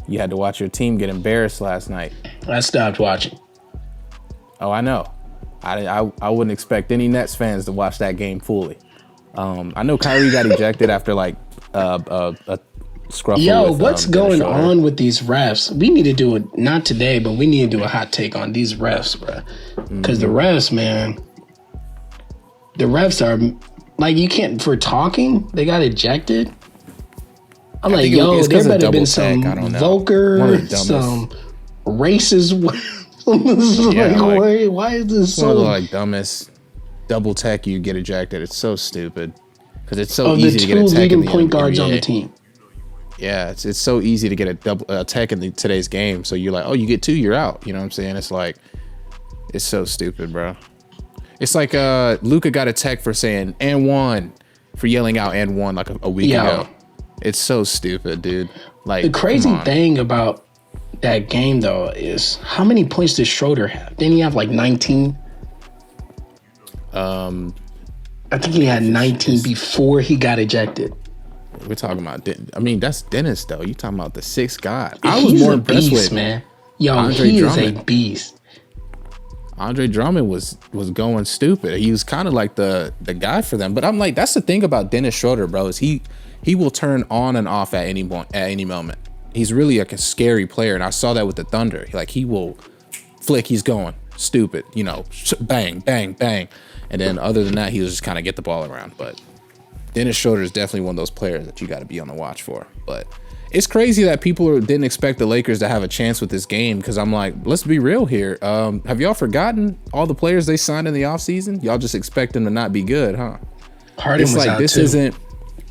You had to watch your team get embarrassed last night. I stopped watching. Oh, I know. I wouldn't expect any Nets fans to watch that game fully. I know Kyrie got ejected after like a scruffle. Yo, with, what's going on with these refs? We need to do it, not today, but we need to do a hot take on these refs, bro. Because the refs, man, the refs are like, you can't, for talking, they got ejected. I'm like, yo, there better have been some vulgar, some racist. Like, why is this so? Like dumbest double tech, you get ejected. It's so stupid because it's so easy to get a tech in the point guards on the team. Yeah, it's so easy to get a tech in today's game. So you're like, oh, you get 2, you're out. You know what I'm saying? It's like, it's so stupid, bro. It's like Luka got a tech for saying and one, for yelling out and one like a week ago. It's so stupid, dude. Like, the crazy thing about that game though is how many points did Schroeder have? Didn't he have like 19? I think he had 19 before he got ejected. We're talking about, I mean, that's Dennis though. You talking about the 6th guy? I was more impressed with, man. Yo, he is a beast. Andre Drummond was going stupid. He was kind of like the guy for them. But I'm like, that's the thing about Dennis Schroeder, bro. Is he will turn on and off at any moment. He's really like a scary player, and I saw that with the Thunder. Like, he will flick, he's going stupid, you know, bang, bang, bang, and then other than that, he'll just kind of get the ball around. But Dennis Schroeder is definitely one of those players that you got to be on the watch for. But it's crazy that people didn't expect the Lakers to have a chance with this game, because I'm like, let's be real here. Have y'all forgotten all the players they signed in the offseason? Y'all just expect them to not be good, huh? Harden was like,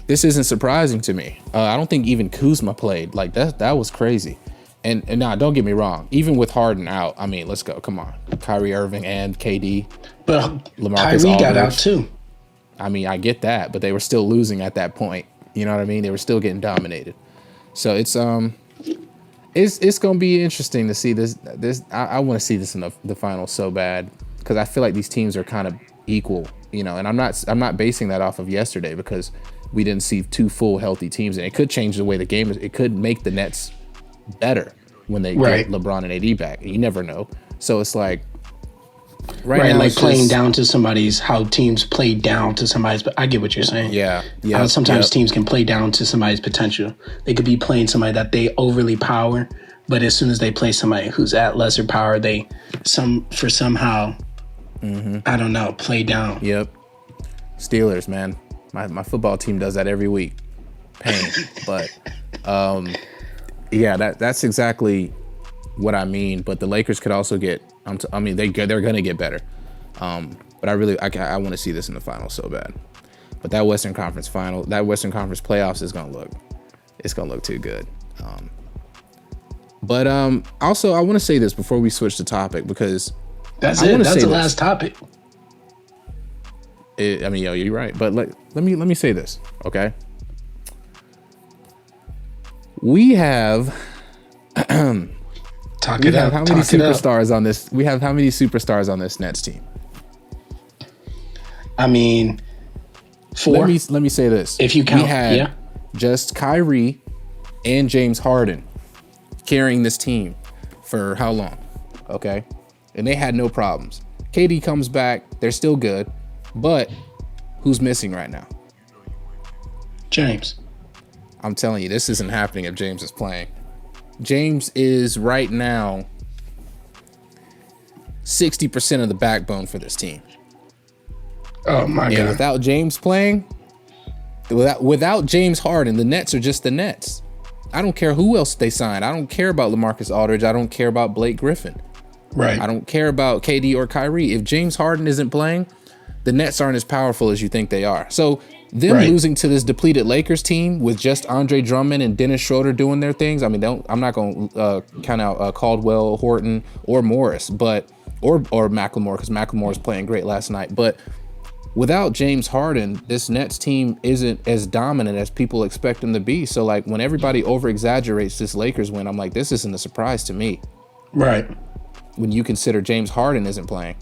this isn't surprising to me. I don't think even Kuzma played. Like, that was crazy. And nah, don't get me wrong. Even with Harden out, I mean, let's go. Come on. Kyrie Irving and KD. But LaMarcus Kyrie got out too. I mean, I get that, but they were still losing at that point. You know what I mean? They were still getting dominated. So it's gonna be interesting to see this. I want to see this in the finals so bad, because I feel like these teams are kind of equal, you know. And I'm not basing that off of yesterday, because we didn't see 2 full healthy teams, and it could change the way the game is. It could make the Nets better when they get LeBron and AD back. You never know. So it's like right now, like playing down to somebody's, how teams play down to somebody's. But I get what you're saying. Yeah. Sometimes teams can play down to somebody's potential. They could be playing somebody that they overly power, but as soon as they play somebody who's at lesser power, they somehow I don't know, play down. Yep. Steelers, man. My football team does that every week. Pain. But yeah, that's exactly what I mean. But the Lakers could also get. I mean, they're gonna get better. But I want to see this in the finals so bad. But that Western Conference playoffs is gonna look too good. But also I want to say this before we switch the topic, because that's the last topic. I mean, yo, you're right. But let me say this, okay? We have how many superstars on this? We have how many superstars on this Nets team? I mean, 4. Let me say this. If you count, we had just Kyrie and James Harden carrying this team for how long? Okay, and they had no problems. KD comes back, they're still good, but who's missing right now? James. I'm telling you, this isn't happening if James is playing. James is right now 60% of the backbone for this team. Oh my God. Without James playing, without James Harden, the Nets are just the Nets. I don't care who else they sign. I don't care about LaMarcus Aldridge. I don't care about Blake Griffin. Right. I don't care about KD or Kyrie. If James Harden isn't playing, the Nets aren't as powerful as you think they are. So them losing to this depleted Lakers team with just Andre Drummond and Dennis Schroeder doing their things. I mean, I'm not going to count out Caldwell, Horton, or Morris, but or McLemore, because McLemore is playing great last night. But without James Harden, this Nets team isn't as dominant as people expect them to be. So like when everybody over exaggerates this Lakers win, I'm like, this isn't a surprise to me. Right. When you consider James Harden isn't playing.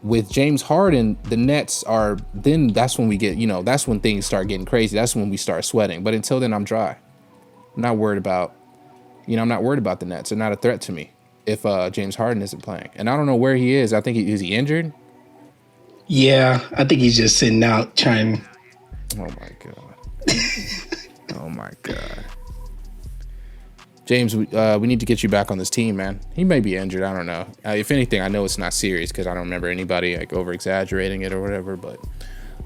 With James Harden, the Nets are, then that's when we get, that's when things start getting crazy. That's when we start sweating. But until then, I'm dry. I'm not worried about I'm not worried about the Nets. They're not a threat to me if James Harden isn't playing. And I don't know where he is. I think is he injured? Yeah, I think he's just sitting out trying. Oh my god. Oh my god. James, we need to get you back on this team, man. He may be injured. I don't know. If anything, I know it's not serious because I don't remember anybody like over exaggerating it or whatever. But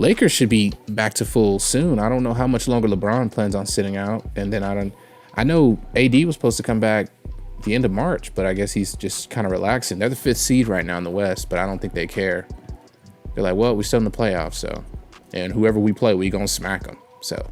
Lakers should be back to full soon. I don't know how much longer LeBron plans on sitting out. And then I know AD was supposed to come back the end of March, but I guess he's just kind of relaxing. They're the 5th seed right now in the West, but I don't think they care. They're like, well, we're still in the playoffs, so, and whoever we play, we gonna smack them. So